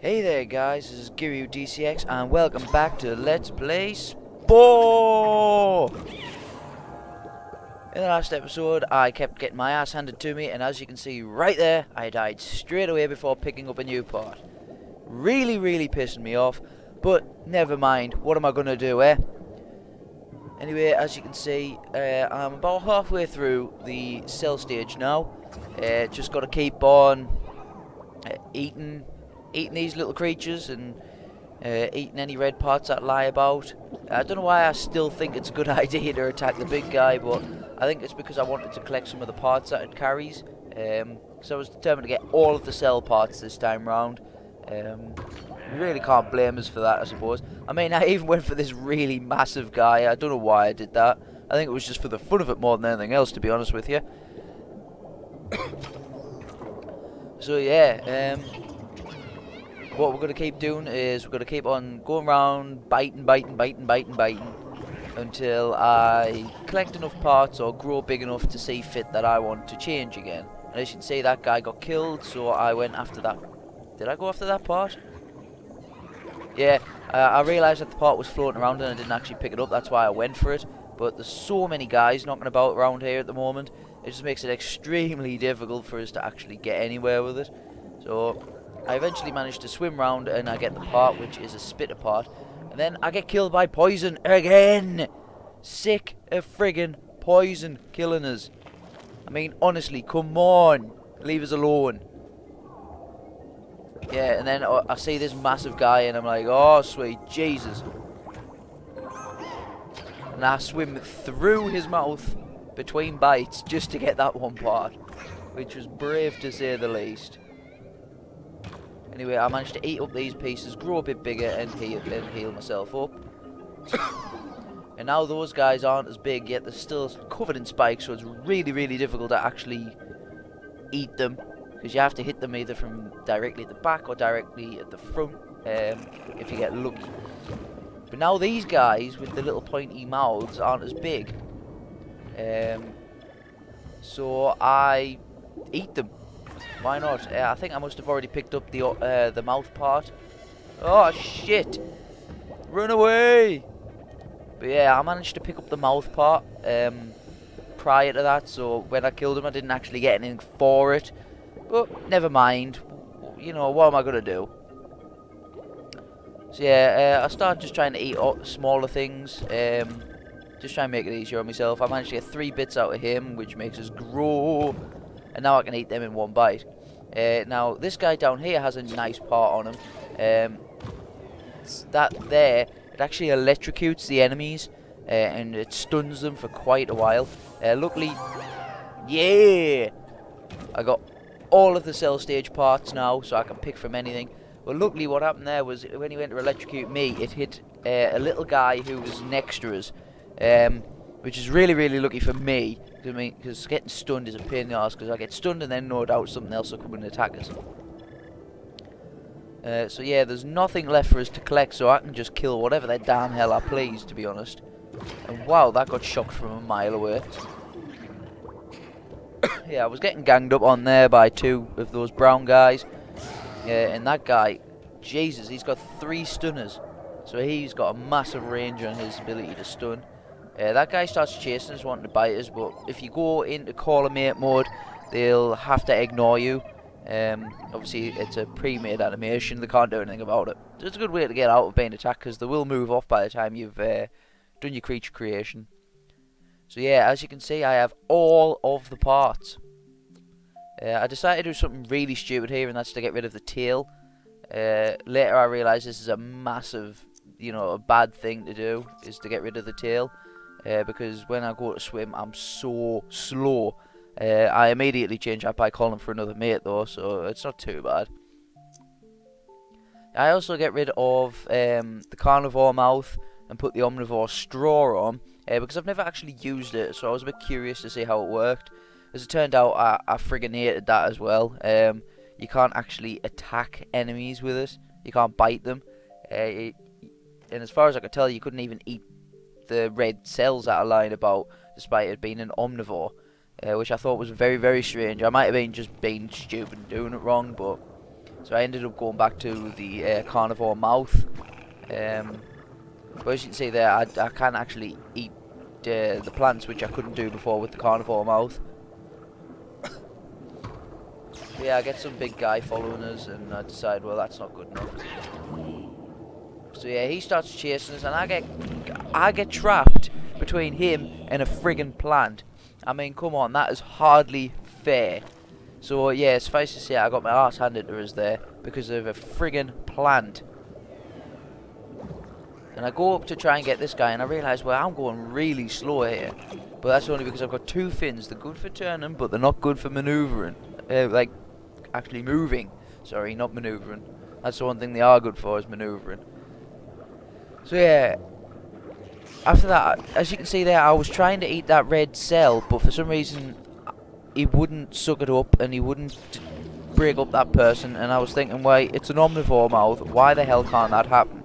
Hey there guys, this is Guru DCX and welcome back to Let's Play Spore! In the last episode I kept getting my ass handed to me, and as you can see right there, I died straight away before picking up a new part. Really pissing me off, but never mind, what am I gonna do, eh? Anyway, as you can see, I'm about halfway through the cell stage now. Just gotta keep on eating these little creatures and eating any red parts that lie about. I don't know why I still think it's a good idea to attack the big guy, but I think it's because I wanted to collect some of the parts that it carries. So I was determined to get all of the cell parts this time round. You really can't blame us for that, I suppose. I mean, I even went for this really massive guy. I don't know why I did that. I think it was just for the fun of it more than anything else, to be honest with you. So yeah, what we're going to keep doing is we're going to keep on going around biting until I collect enough parts or grow big enough to see fit that I want to change again. And as you can see, that guy got killed, so I went after that. Did I go after that part? Yeah, I realised that the part was floating around and I didn't actually pick it up, that's why I went for it. But there's so many guys knocking about around here at the moment, it just makes it extremely difficult for us to actually get anywhere with it. So I eventually managed to swim round and I get the part, which is a spitter part. And then I get killed by poison again! Sick of friggin' poison killing us. I mean, honestly, come on! Leave us alone. Yeah, and then I see this massive guy and I'm like, oh sweet Jesus. And I swim through his mouth between bites just to get that one part, which was brave to say the least. Anyway, I managed to eat up these pieces, grow a bit bigger, and heal myself up. And now those guys aren't as big, yet they're still covered in spikes, so it's really difficult to actually eat them, because you have to hit them either from directly at the back or directly at the front, if you get lucky. But now these guys with the little pointy mouths aren't as big, so I eat them. Why not? I think I must have already picked up the mouth part. Oh shit! Run away! But yeah, I managed to pick up the mouth part prior to that, so when I killed him I didn't actually get anything for it. But never mind. You know, what am I gonna do? So yeah, I started just trying to eat smaller things. Just try and make it easier on myself. I managed to get 3 bits out of him, which makes us grow. And now I can eat them in one bite. Now, this guy down here has a nice part on him. That there, it actually electrocutes the enemies, and it stuns them for quite a while. Luckily, yeah! I got all of the cell stage parts now, so I can pick from anything. But luckily what happened there was, when he went to electrocute me, it hit a little guy who was next to us. Which is really lucky for me. I mean, because getting stunned is a pain in the arse, because I get stunned and then no doubt something else will come and attack us. So yeah, there's nothing left for us to collect, so I can just kill whatever the damn hell I please, to be honest. And wow, that got shocked from a mile away. Yeah, I was getting ganged up on there by 2 of those brown guys. And that guy, Jesus, he's got 3 stunners. So he's got a massive range on his ability to stun. That guy starts chasing us, wanting to bite us, but if you go into call a mate mode, they'll have to ignore you. Obviously, it's a pre-made animation, they can't do anything about it. So it's a good way to get out of being attacked, because they will move off by the time you've done your creature creation. So yeah, as you can see, I have all of the parts. I decided to do something really stupid here, and that's to get rid of the tail. Later I realised this is a massive, a bad thing to do, is to get rid of the tail. Because when I go to swim, I'm so slow. I immediately change that by calling for another mate though, so it's not too bad. I also get rid of the carnivore mouth and put the omnivore straw on, because I've never actually used it, so I was a bit curious to see how it worked. As it turned out, I friggin' hated that as well. You can't actually attack enemies with it. You can't bite them. And as far as I could tell, you couldn't even eat the red cells that are lying about, despite it being an omnivore, which I thought was very strange. I might have been just being stupid and doing it wrong, but So I ended up going back to the carnivore mouth. But as you can see there, I can actually eat the plants, which I couldn't do before with the carnivore mouth. So yeah, I get some big guy following us, and I decide, well, that's not good enough. So yeah, he starts chasing us, and I get trapped between him and a friggin' plant. I mean, come on, that is hardly fair. So yeah, suffice to say, I got my arse handed to us there because of a friggin' plant. And I go up to try and get this guy, and I realise, well, I'm going really slow here. But that's only because I've got two fins. They're good for turning, but they're not good for manoeuvring. Like, actually moving. Sorry, not manoeuvring. That's the one thing they are good for, is manoeuvring. So yeah, after that, as you can see there, I was trying to eat that red cell, but for some reason, he wouldn't suck it up, and he wouldn't break up that person. And I was thinking, wait, it's an omnivore mouth. Why the hell can't that happen?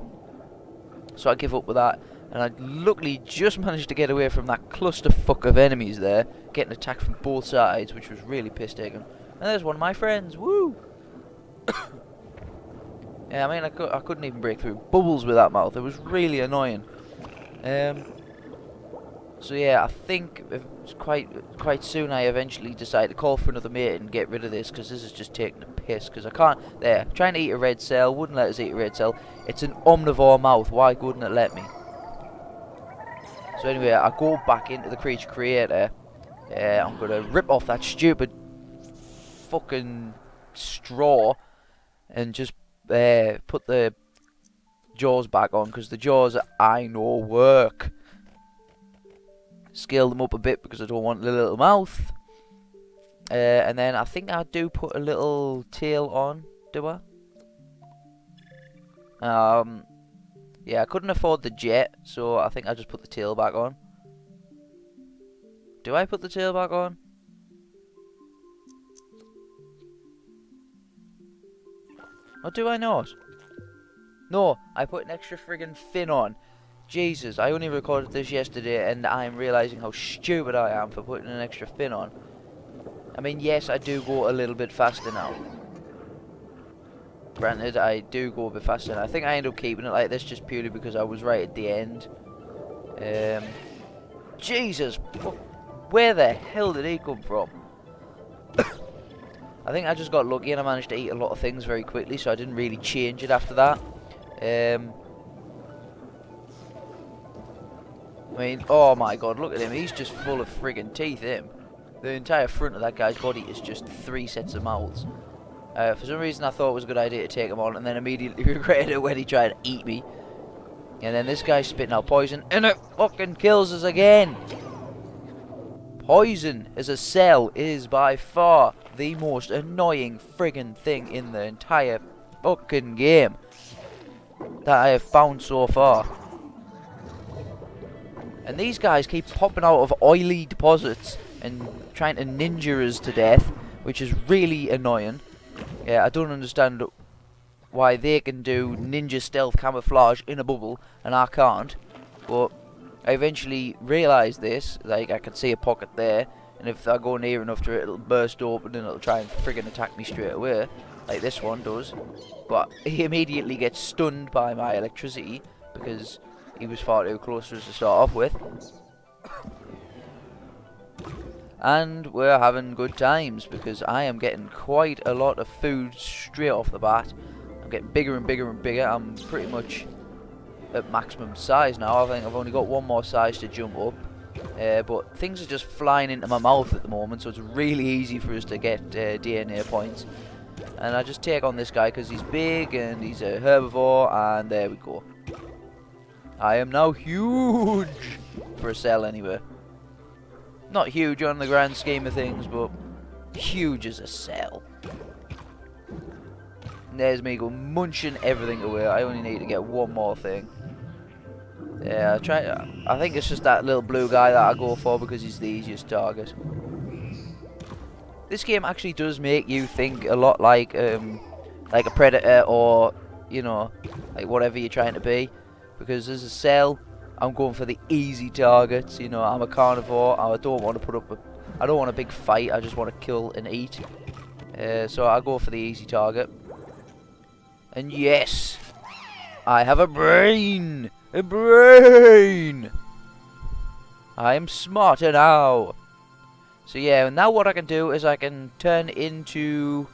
So I give up with that, and I luckily just managed to get away from that clusterfuck of enemies there, getting attacked from both sides, which was really piss-taking. And there's one of my friends, woo! Yeah, I mean, I couldn't even break through bubbles with that mouth. It was really annoying. So yeah, I think it was quite soon I eventually decided to call for another mate and get rid of this, because this is just taking a piss. Because I can't. There, trying to eat a red cell, wouldn't let us eat a red cell. It's an omnivore mouth. Why wouldn't it let me? So anyway, I go back into the creature creator. I'm gonna rip off that stupid fucking straw and just put the jaws back on, because the jaws I know work. Scale them up a bit because I don't want the little mouth. And then I think I do put a little tail on, do I? Yeah, I couldn't afford the jet, so I think I just put the tail back on. Do I put the tail back on? Or do I not? No, I put an extra friggin' fin on. Jesus, I only recorded this yesterday, and I'm realising how stupid I am for putting an extra fin on. I mean, yes, I do go a little bit faster now. Granted, I do go a bit faster, and I think I end up keeping it like this just purely because I was right at the end. Jesus, where the hell did he come from? I think I just got lucky and I managed to eat a lot of things very quickly, so I didn't really change it after that. I mean, oh my god, look at him. He's just full of friggin' teeth, him. The entire front of that guy's body is just 3 sets of mouths. For some reason I thought it was a good idea to take him on, and then immediately regretted it when he tried to eat me. And then this guy's spitting out poison, and it fucking kills us again. Poison as a cell is by far the most annoying friggin' thing in the entire fucking game that I have found so far. And these guys keep popping out of oily deposits and trying to ninja us to death, which is really annoying. Yeah, I don't understand why they can do ninja stealth camouflage in a bubble and I can't. But I eventually realised this. Like, I can see a pocket there, and if I go near enough to it, it'll burst open and it'll try and friggin' attack me straight away, like this one does. But he immediately gets stunned by my electricity because he was far too close to us to start off with. And we're having good times because I am getting quite a lot of food straight off the bat. I'm getting bigger and bigger and bigger. I'm pretty much at maximum size now. I think I've only got one more size to jump up. But things are just flying into my mouth at the moment, so it's really easy for us to get DNA points. And I just take on this guy because he's big and he's a herbivore, and there we go. I am now huge for a cell anyway. Not huge on the grand scheme of things, but huge as a cell. And there's me go munching everything away. I only need to get one more thing. Yeah, I think it's just that little blue guy that I go for because he's the easiest target. This game actually does make you think a lot like a predator, or you know, like whatever you're trying to be. Because as a cell, I'm going for the easy targets. You know, I'm a carnivore. I don't want to put up I don't want a big fight. I just want to kill and eat. So I go for the easy target. And yes, I have a brain! A brain! I am smarter now. So yeah, now what I can do is I can turn into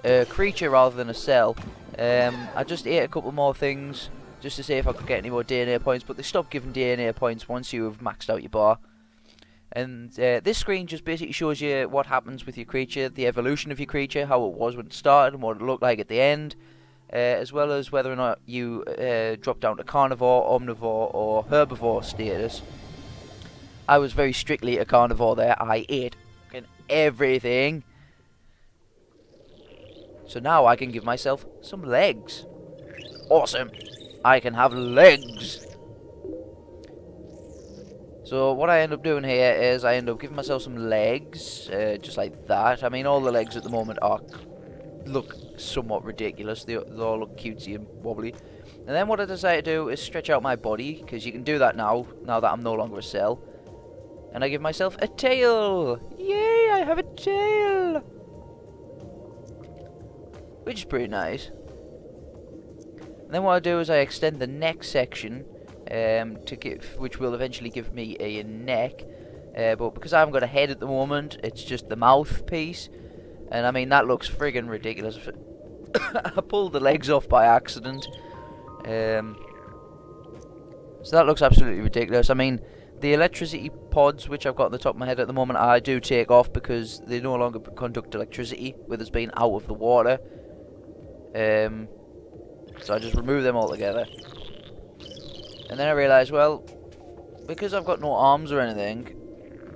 a creature rather than a cell. I just ate a couple more things just to see if I could get any more DNA points, but they stop giving DNA points once you have maxed out your bar. And this screen just basically shows you what happens with your creature, the evolution of your creature, how it was when it started and what it looked like at the end, as well as whether or not you drop down to carnivore, omnivore or herbivore status. I was very strictly a carnivore there. I ate everything. So now I can give myself some legs. Awesome! I can have legs! So what I end up doing here is I end up giving myself some legs, just like that. I mean, all the legs at the moment look somewhat ridiculous. They all look cutesy and wobbly. And then what I decide to do is stretch out my body, because you can do that now that I'm no longer a cell. And I give myself a tail! Yay, I have a tail! Which is pretty nice. And then what I do is I extend the neck section, which will eventually give me a neck. But because I haven't got a head at the moment, it's just the mouth piece. And I mean, that looks friggin' ridiculous. I pulled the legs off by accident. So that looks absolutely ridiculous. I mean, the electricity pods, which I've got on the top of my head at the moment, I do take off because they no longer conduct electricity with us being out of the water. So I just remove them altogether. And then I realise, well, because I've got no arms or anything,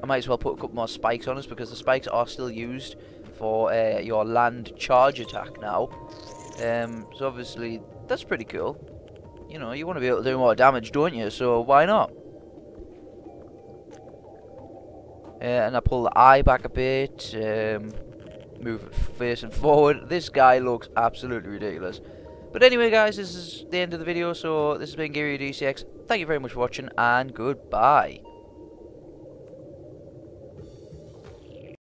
I might as well put a couple more spikes on us, because the spikes are still used for your land charge attack now. So obviously, that's pretty cool. You know, you want to be able to do more damage, don't you? So why not? And I pull the eye back a bit, move it facing forward. This guy looks absolutely ridiculous. But anyway, guys, this is the end of the video. So this has been GaryDCX. Thank you very much for watching, and goodbye.